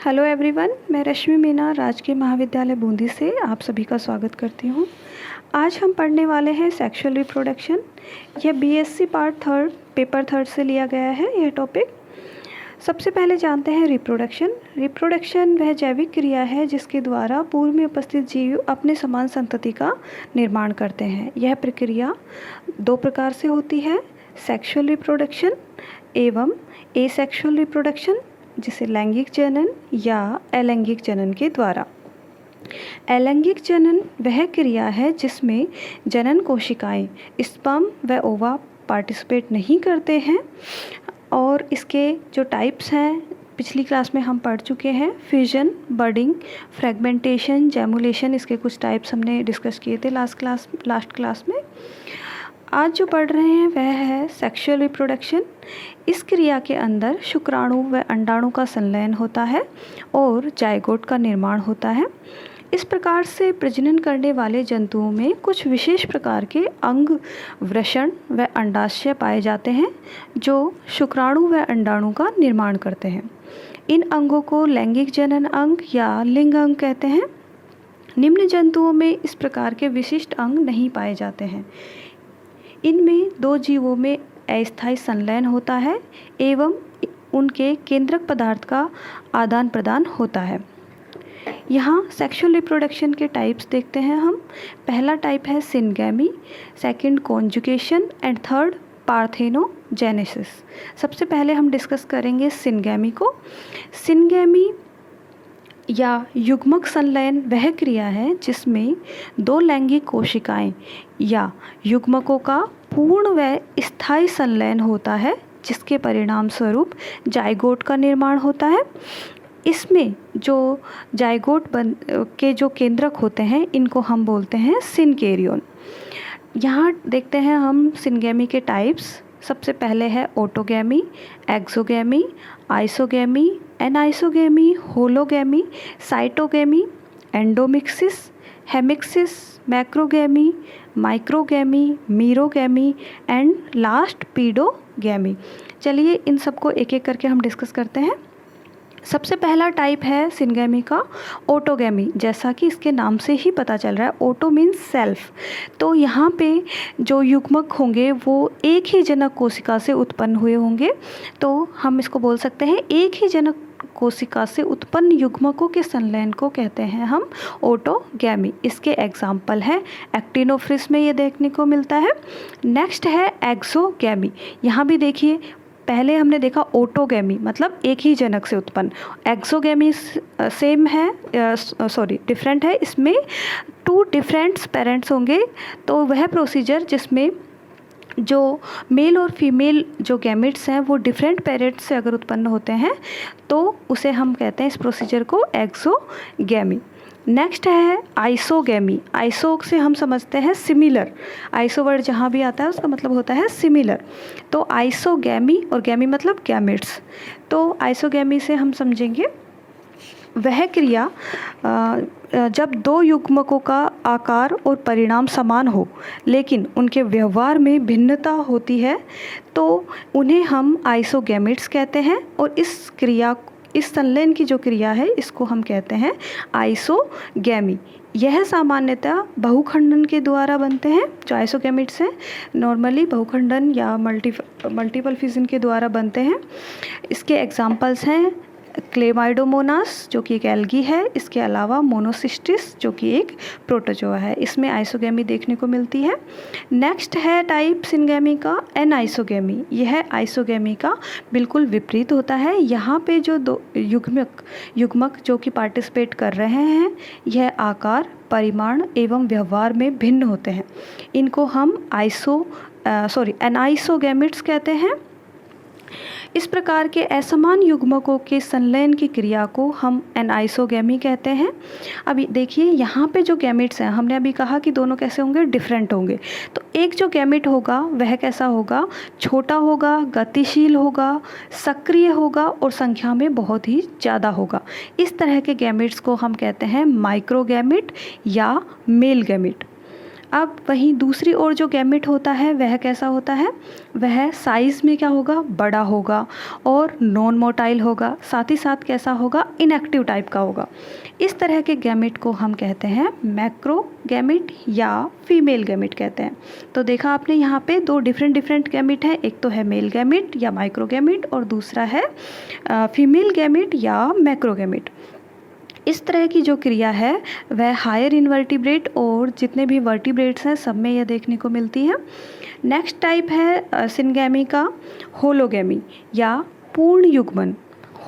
Hello everyone, मैं रश्मि मीना राजकीय महाविद्यालय बूंदी से आप सभी का स्वागत करती हूँ। आज हम पढ़ने वाले हैं सेक्सुअल रिप्रोडक्शन। यह BSc part third paper third से लिया गया है यह टॉपिक। सबसे पहले जानते हैं रिप्रोडक्शन। रिप्रोडक्शन वह जैविक क्रिया है जिसके द्वारा पूर्व में उपस्थित जीव अपने समान संतति का निर्माण करते हैं। यह प्रक्रिया दो प्रकार से होती है, सेक्सुअल रिप्रोडक्शन एवं एसेक्सुअल रिप्रोडक्शन, जिसे लैंगिक जनन या अलैंगिक जनन के द्वारा। अलैंगिक जनन वह क्रिया है जिसमें जनन कोशिकाएं स्पर्म व ओवा पार्टिसिपेट नहीं करते हैं और इसके जो टाइप्स हैं पिछली क्लास में हम पढ़ चुके हैं। फ्यूजन, बडिंग, फ्रेगमेंटेशन, जैमुलेशन, इसके कुछ टाइप्स हमने डिस्कस किए थे लास्ट क्लास में। आज जो पढ़ रहे हैं वह है सेक्सुअल रिप्रोडक्शन। इस क्रिया के अंदर शुक्राणु व अंडाणु का संलयन होता है और जायगोट का निर्माण होता है। इस प्रकार से प्रजनन करने वाले जंतुओं में कुछ विशेष प्रकार के अंग, वृषण व अंडाशय पाए जाते हैं जो शुक्राणु व अंडाणु का निर्माण करते हैं। इन अंगों को लैंगिक जनन अंग या लिंग अंग कहते हैं। निम्न जंतुओं में इस प्रकार के विशिष्ट अंग नहीं पाए जाते हैं। इनमें दो जीवों में अस्थायी संलयन होता है एवं उनके केंद्रक पदार्थ का आदान प्रदान होता है। यहाँ सेक्सुअल रिप्रोडक्शन के टाइप्स देखते हैं हम। पहला टाइप है syngamy, second conjugation and third parthenogenesis. सबसे पहले हम डिस्कस करेंगे सिनगैमी को। सिनगैमी या युग्मक संलयन वह क्रिया है जिसमें दो लैंगिक कोशिकाएं या युग्मकों का पूर्ण व स्थायी संलयन होता है, जिसके परिणाम स्वरूप जाइगोट का निर्माण होता है। इसमें जो जाइगोट के जो केंद्रक होते हैं इनको हम बोलते हैं सिनकैरियन। यहाँ देखते हैं हम सिनगैमी के टाइप्स। सबसे पहले है autogamy, exogamy, isogamy, anisogamy, hologamy, cytogamy, endomixis, hemixis, macrogamy, microgamy, merogamy and last paedogamy. चलिए इन सबको एक एक करके हम डिस्कस करते हैं। सबसे पहला टाइप है सिनगैमी का ऑटोगैमी। जैसा कि इसके नाम से ही पता चल रहा है, ऑटो मीन्स सेल्फ। तो यहाँ पे जो युग्मक होंगे वो एक ही जनक कोशिका से उत्पन्न हुए होंगे, तो हम इसको बोल सकते हैं एक ही जनक कोशिका से उत्पन्न युग्मकों के संलयन को कहते हैं हम ऑटोगैमी। इसके एग्जाम्पल है एक्टिनोफ्रिस में ये देखने को मिलता है। नेक्स्ट है एक्सोगैमी। यहाँ भी देखिए, पहले हमने देखा ऑटोगैमी मतलब एक ही जनक से उत्पन्न। एक्सोगैमी सेम है, डिफरेंट है। इसमें टू डिफरेंट पेरेंट्स होंगे। तो वह प्रोसीजर जिसमें जो मेल और फीमेल जो गैमेट्स हैं वो डिफरेंट पेरेंट्स से अगर उत्पन्न होते हैं तो उसे हम कहते हैं इस प्रोसीजर को एक्सोगैमी। नेक्स्ट है आइसोगैमी। आइसो से हम समझते हैं सिमिलर। आइसो वर्ड जहाँ भी आता है उसका मतलब होता है सिमिलर। तो आइसोगैमी और गैमी मतलब गैमेट्स। तो आइसोगैमी से हम समझेंगे वह क्रिया जब दो युग्मकों का आकार और परिणाम समान हो लेकिन उनके व्यवहार में भिन्नता होती है तो उन्हें हम आइसोगैमेट्स कहते हैं। और इस संलयन की जो क्रिया है इसको हम कहते हैं आइसोगैमी। यह सामान्यतः बहुखंडन के द्वारा बनते हैं। जो आइसोगैमेट्स हैं नॉर्मली बहुखंडन या मल्टीपल फिजन के द्वारा बनते हैं। इसके एग्जाम्पल्स हैं क्लेमाइडोमोनास जो कि एक एल्गी है, इसके अलावा मोनोसिस्टिस जो कि एक प्रोटोजोआ है। इसमें आइसोगैमी देखने को मिलती है। नेक्स्ट है टाइप सिनगैमी का एनाइसोगैमी। यह आइसोगैमी का बिल्कुल विपरीत होता है। यहाँ पे जो दो युग्मक जो कि पार्टिसिपेट कर रहे हैं यह आकार, परिमाण एवं व्यवहार में भिन्न होते हैं। इनको हम एनाइसोगैमिट्स कहते हैं। इस प्रकार के असमान युग्मकों के संलयन की क्रिया को हम एनाइसोगैमी कहते हैं। अभी देखिए यहाँ पे जो गैमेट्स हैं, हमने अभी कहा कि दोनों कैसे होंगे, डिफरेंट होंगे। तो एक जो गैमेट होगा वह कैसा होगा, छोटा होगा, गतिशील होगा, सक्रिय होगा और संख्या में बहुत ही ज़्यादा होगा। इस तरह के गैमेट्स को हम कहते हैं माइक्रोगैमेट या मेल गैमेट। अब वहीं दूसरी ओर जो गैमेट होता है वह कैसा होता है, वह साइज़ में क्या होगा, बड़ा होगा और नॉन मोटाइल होगा, साथ ही साथ कैसा होगा, इनएक्टिव टाइप का होगा। इस तरह के गैमेट को हम कहते हैं मैक्रो गैमेट या फीमेल गैमेट कहते हैं। तो देखा आपने यहाँ पे दो डिफरेंट गैमेट है, एक तो है मेल गैमेट या माइक्रो गैमेट और दूसरा है फीमेल गैमेट या मैक्रो गैमेट। इस तरह की जो क्रिया है वह हायर इनवर्टिब्रेट और जितने भी वर्टिब्रेट्स हैं सब में यह देखने को मिलती है। नेक्स्ट टाइप है सिनगैमी का होलोगैमी या पूर्ण युग्मन।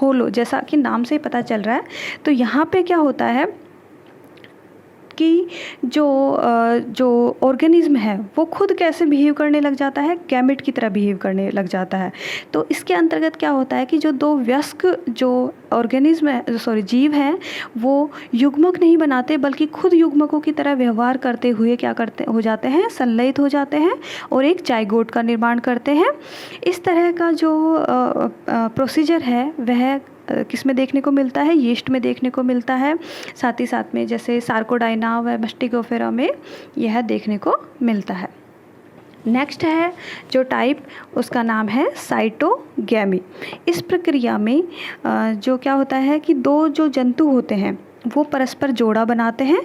होलो जैसा कि नाम से पता चल रहा है, तो यहाँ पे क्या होता है कि जो ऑर्गेनिज्म है वो खुद कैसे बिहेव करने लग जाता है, गैमेट की तरह बिहेव करने लग जाता है। तो इसके अंतर्गत क्या होता है कि जो दो वयस्क जो ऑर्गेनिज्म है जीव हैं वो युग्मक नहीं बनाते बल्कि खुद युग्मकों की तरह व्यवहार करते हुए क्या करते हो जाते हैं, संलयित हो जाते हैं और एक जाइगोट का निर्माण करते हैं। इस तरह का जो प्रोसीजर है वह किस में देखने को मिलता है, यीस्ट में देखने को मिलता है, साथ ही साथ में जैसे सार्कोडाइना व मस्टिकोफेरा में यह देखने को मिलता है। नेक्स्ट है जो टाइप, उसका नाम है साइटोगैमी। इस प्रक्रिया में जो क्या होता है कि दो जो जंतु होते हैं वो परस्पर जोड़ा बनाते हैं,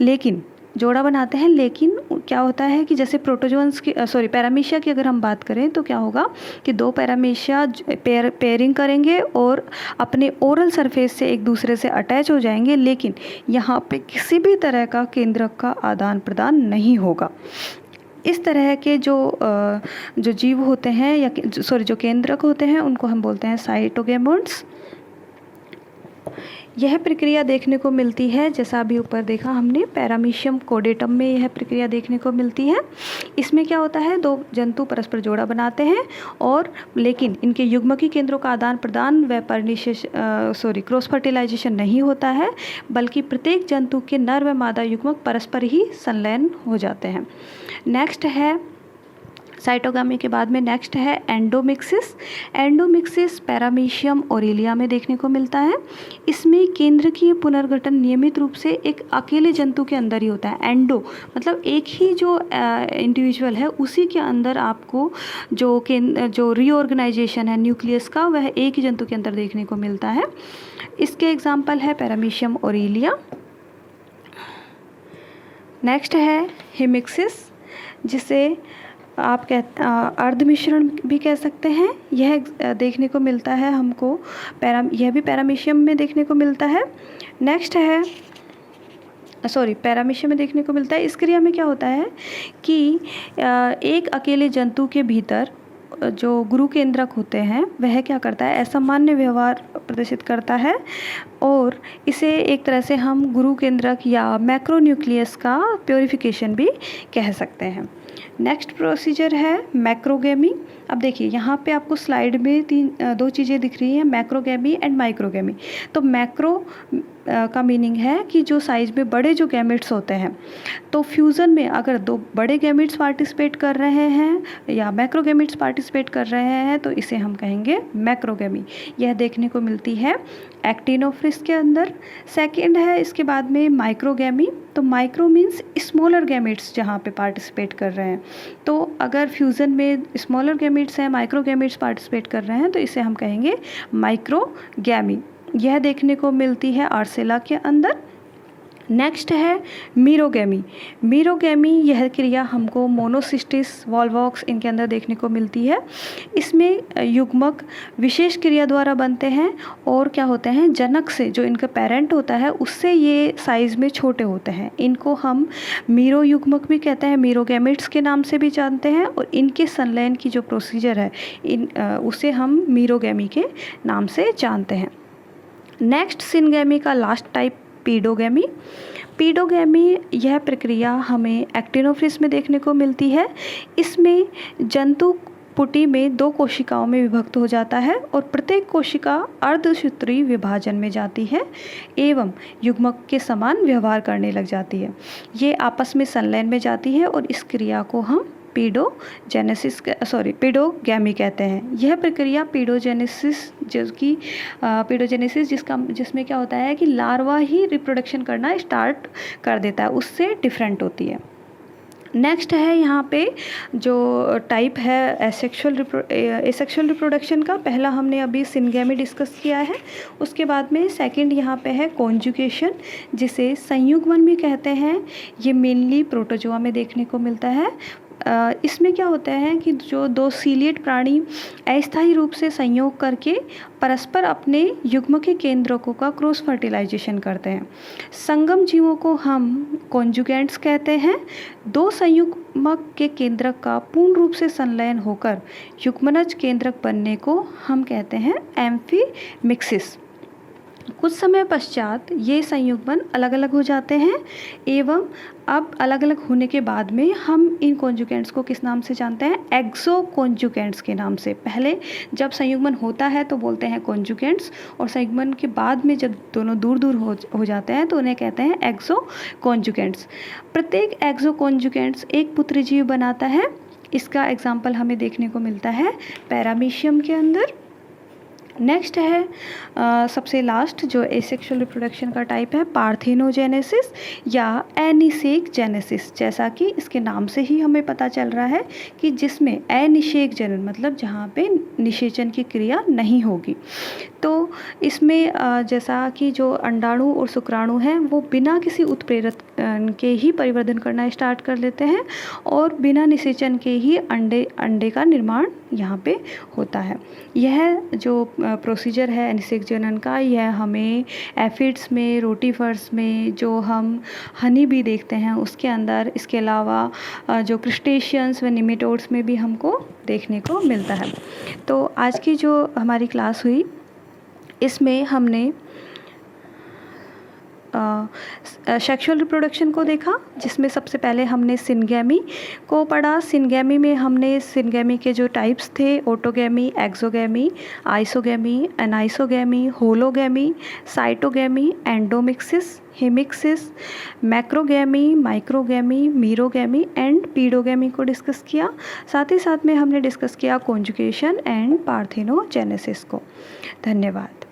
लेकिन क्या होता है कि जैसे प्रोटोजोन्स की पैरामीशिया की अगर हम बात करें तो क्या होगा कि दो पैरामीशिया पेयरिंग करेंगे और अपने ओरल सरफेस से एक दूसरे से अटैच हो जाएंगे, लेकिन यहाँ पे किसी भी तरह का केंद्रक का आदान प्रदान नहीं होगा। इस तरह के जो जीव होते हैं या जो केंद्रक होते हैं उनको हम बोलते हैं साइटोगैमोन्स। यह प्रक्रिया देखने को मिलती है, जैसा अभी ऊपर देखा हमने, पैरामीशियम कोडेटम में यह प्रक्रिया देखने को मिलती है। इसमें क्या होता है, दो जंतु परस्पर जोड़ा बनाते हैं और लेकिन इनके युग्मकी केंद्रों का आदान प्रदान व क्रॉस फर्टिलाइजेशन नहीं होता है, बल्कि प्रत्येक जंतु के नर व मादा युग्मक परस्पर ही संलयन हो जाते हैं। नेक्स्ट है साइटोगामी के बाद में नेक्स्ट है एंडोमिक्सिस। एंडोमिक्सिस पैरामीशियम ओरेलिया में देखने को मिलता है। इसमें केंद्रकीय पुनर्गठन नियमित रूप से एक अकेले जंतु के अंदर ही होता है। एंडो मतलब एक ही जो इंडिविजुअल है उसी के अंदर आपको जो रीऑर्गेनाइजेशन है न्यूक्लियस का वह एक ही जंतु के अंदर देखने को मिलता है। इसके एग्जाम्पल है पैरामीशियम ओरेलिया। नेक्स्ट है हिमिक्सिस, जिसे आप अर्ध मिश्रण भी कह सकते हैं। यह देखने को मिलता है हमको यह भी पैरामीशियम में देखने को मिलता है। नेक्स्ट है पैरामीशियम में देखने को मिलता है। इस क्रिया में क्या होता है कि एक अकेले जंतु के भीतर जो गुरु केंद्रक होते हैं वह क्या करता है, असामान्य व्यवहार प्रदर्शित करता है और इसे एक तरह से हम गुरु केंद्रक या मैक्रोन्यूक्लियस का प्योरिफिकेशन भी कह सकते हैं। नेक्स्ट प्रोसीजर है मैक्रोगैमी। अब देखिए यहाँ पे आपको स्लाइड में दो चीज़ें दिख रही हैं, मैक्रोगैमी एंड माइक्रोगैमी। तो मैक्रो का मीनिंग है कि जो साइज में बड़े जो गैमेट्स होते हैं, तो फ्यूज़न में अगर दो बड़े गैमेट्स पार्टिसिपेट कर रहे हैं या मैक्रोगैमेट्स पार्टिसिपेट कर रहे हैं तो इसे हम कहेंगे मैक्रोगैमी। यह देखने को मिलती है एक्टिनोफ्रिस के अंदर। सेकंड है इसके बाद में माइक्रोगैमी। तो माइक्रो मीन्स स्मॉलर गैमेट्स जहाँ पे पार्टिसिपेट कर रहे हैं। तो अगर फ्यूज़न में स्मॉलर गैमेट्स हैं, माइक्रो गैमेट्स पार्टिसिपेट कर रहे हैं तो इसे हम कहेंगे माइक्रोगैमी। यह देखने को मिलती है आर्सेला के अंदर। नेक्स्ट है मीरोगैमी। मीरोगैमी यह क्रिया हमको मोनोसिस्टिस, वॉल्वॉक्स इनके अंदर देखने को मिलती है। इसमें युग्मक विशेष क्रिया द्वारा बनते हैं और क्या होते हैं, जनक से जो इनका पेरेंट होता है उससे ये साइज़ में छोटे होते हैं। इनको हम मीरो युग्मक भी कहते हैं, मीरोगैमेट्स के नाम से भी जानते हैं और इनके संलयन की जो प्रोसीजर है उसे हम मीरोगैमी के नाम से जानते हैं। नेक्स्ट सिनगैमी का लास्ट टाइप पीडोगैमी। पीडोगैमी यह प्रक्रिया हमें एक्टिनोफ्रिस में देखने को मिलती है। इसमें जंतु पुटी में दो कोशिकाओं में विभक्त हो जाता है और प्रत्येक कोशिका अर्धसूत्री विभाजन में जाती है एवं युग्मक के समान व्यवहार करने लग जाती है। ये आपस में संलयन में जाती है और इस क्रिया को हम पीडोगैमी कहते हैं। यह प्रक्रिया पीडोजेनेसिस जिसमें क्या होता है कि लार्वा ही रिप्रोडक्शन करना स्टार्ट कर देता है, उससे डिफरेंट होती है। नेक्स्ट है यहाँ पे जो टाइप है एसेक्सुअल रिप्रोडक्शन का। पहला हमने अभी सिनगैमी डिस्कस किया है। उसके बाद में सेकंड यहाँ पे है कॉन्जुगेशन, जिसे संयुग्मन भी कहते हैं। ये मेनली प्रोटोजोआ में देखने को मिलता है। इसमें क्या होता है कि जो दो सीलिएट प्राणी अस्थायी रूप से संयोग करके परस्पर अपने युग्म के केंद्रकों का क्रॉस फर्टिलाइजेशन करते हैं। संगम जीवों को हम कॉन्जुगेंट्स कहते हैं। दो संयुग्मक के केंद्रक का पूर्ण रूप से संलयन होकर युग्मनज केंद्रक बनने को हम कहते हैं एम्फीमिक्सिस। कुछ समय पश्चात ये संयुग्मन अलग अलग हो जाते हैं एवं अब अलग अलग होने के बाद में हम इन कॉन्जुगेंट्स को किस नाम से जानते हैं? एक्सो कॉन्जुगेंट्स के नाम से। पहले जब संयुग्मन होता है तो बोलते हैं कॉन्जुगेंट्स, और संयुग्मन के बाद में जब दोनों दूर दूर हो जाते हैं तो उन्हें कहते हैं एक्सो कॉन्जुगेंट्स। प्रत्येक एक्सो कॉन्जुगेंट्स एक पुत्री जीव बनाता है। इसका एग्जाम्पल हमें देखने को मिलता है पैरामीशियम के अंदर। नेक्स्ट है सबसे लास्ट जो एसेक्सुअल रिप्रोडक्शन का टाइप है पार्थेनोजेनेसिस या एनिषेक जेनेसिस। जैसा कि इसके नाम से ही हमें पता चल रहा है कि जिसमें अनिषेक जनन मतलब जहाँ पे निषेचन की क्रिया नहीं होगी। तो इसमें जैसा कि जो अंडाणु और शुक्राणु हैं वो बिना किसी उत्प्रेरक के ही परिवर्धन करना स्टार्ट कर लेते हैं और बिना निषेचन के ही अंडे का निर्माण यहाँ पे होता है। यह जो प्रोसीजर है अनिषेक जनन का, यह हमें एफिड्स में, रोटीफर्स में, जो हम हनी भी देखते हैं उसके अंदर, इसके अलावा जो क्रिस्टेशियंस व निमेटोड्स में भी हमको देखने को मिलता है। तो आज की जो हमारी क्लास हुई इसमें हमने सेक्सुअल रिप्रोडक्शन को देखा, जिसमें सबसे पहले हमने सिनगैमी को पढ़ा। सिनगैमी में हमने सिनगैमी के जो टाइप्स थे autogamy, exogamy, isogamy, anisogamy, hologamy, cytogamy, endomixis, hemixis, macrogamy, microgamy, merogamy and paedogamy को डिस्कस किया। साथ ही साथ में हमने डिस्कस किया कॉन्जुगेशन एंड पार्थेनोजेनेसिस को। धन्यवाद।